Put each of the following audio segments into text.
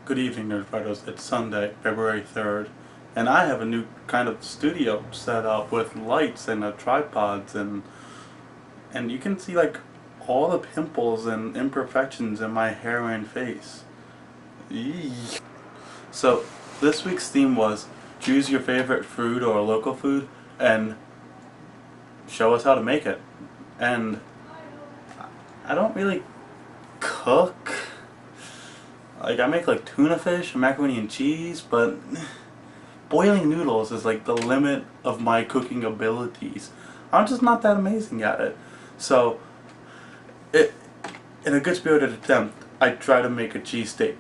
Good evening, Nerd Fighters. It's Sunday, February 3rd, and I have a new kind of studio set up with lights and tripods, and you can see like all the pimples and imperfections in my hair and face. Eee. So this week's theme was choose your favorite food or local food and show us how to make it. And I don't really cook. Like, I make like tuna fish, macaroni and cheese, but boiling noodles is like the limit of my cooking abilities. I'm just not that amazing at it. So, in a good spirited attempt, I try to make a cheesesteak.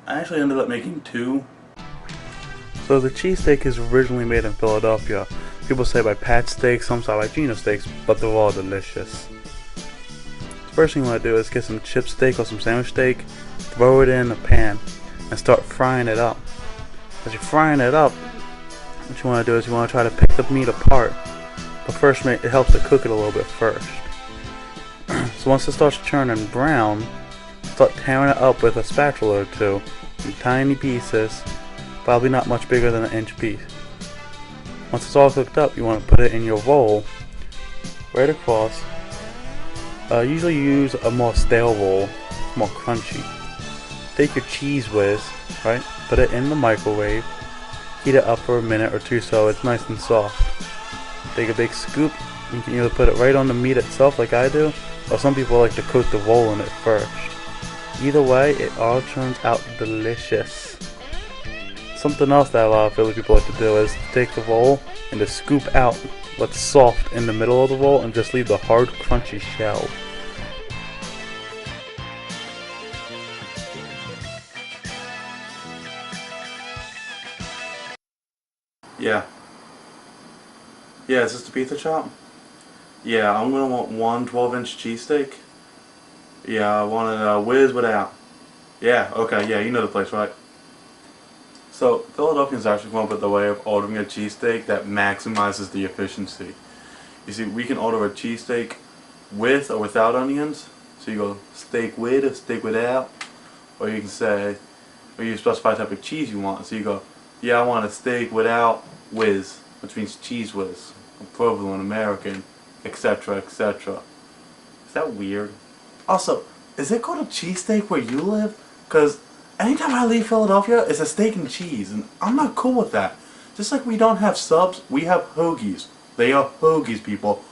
I actually ended up making two. So the cheesesteak is originally made in Philadelphia. People say by Pat Steaks, some say by Gino Steaks, but they're all delicious. First thing you want to do is get some chip steak or some sandwich steak, throw it in a pan, and start frying it up. As you're frying it up, what you want to do is you want to try to pick the meat apart, but first it helps to cook it a little bit first. So once it starts turning brown, start tearing it up with a spatula or two in tiny pieces, probably not much bigger than an inch piece. Once it's all cooked up, you want to put it in your roll right across. Usually use a more stale roll, more crunchy. Take your cheese whiz, right? Put it in the microwave. Heat it up for a minute or two so it's nice and soft. Take a big scoop. You can either put it right on the meat itself like I do, or some people like to coat the roll in it first. Either way, it all turns out delicious. Something else that a lot of Philly people like to do is take the roll and to scoop out what's soft in the middle of the roll and just leave the hard, crunchy shell. Yeah, is this the pizza shop? Yeah, I'm gonna want one 12-inch cheesesteak. Yeah, I want it whiz without. Yeah, okay, yeah, you know the place, right? So, Philadelphians actually come up with a way of ordering a cheesesteak that maximizes the efficiency. You see, we can order a cheesesteak with or without onions. So you go steak with or steak without. Or you can say, or you specify the type of cheese you want. So you go, yeah, I want a steak without whiz, which means cheese whiz, provolone, American, etc., etc. Is that weird? Also, is it called a cheesesteak where you live? Because anytime I leave Philadelphia, it's a steak and cheese, and I'm not cool with that. Just like we don't have subs, we have hoagies. They are hoagies, people.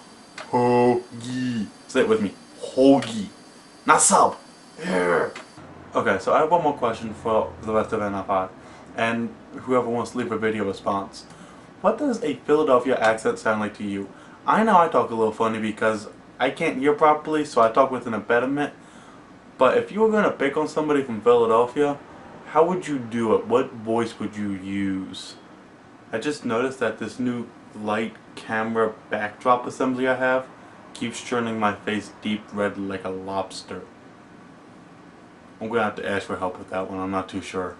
Hoagie. Say it with me. Hoagie. Not sub. Here. Okay, so I have one more question for the rest of NFI, and whoever wants to leave a video response. What does a Philadelphia accent sound like to you? I know I talk a little funny because I can't hear properly, so I talk with an impediment. But if you were going to pick on somebody from Philadelphia, how would you do it? What voice would you use? I just noticed that this new light camera backdrop assembly I have keeps turning my face deep red like a lobster. I'm going to have to ask for help with that one, I'm not too sure.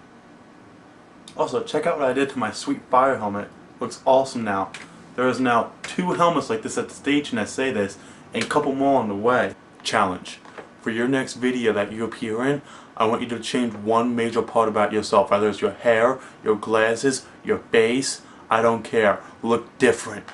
Also, check out what I did to my sweet fire helmet. Looks awesome now. There is now 2 helmets like this at the station that say this, and a couple more on the way. Challenge. For your next video that you appear in, I want you to change one major part about yourself. Whether it's your hair, your glasses, your face, I don't care. Look different.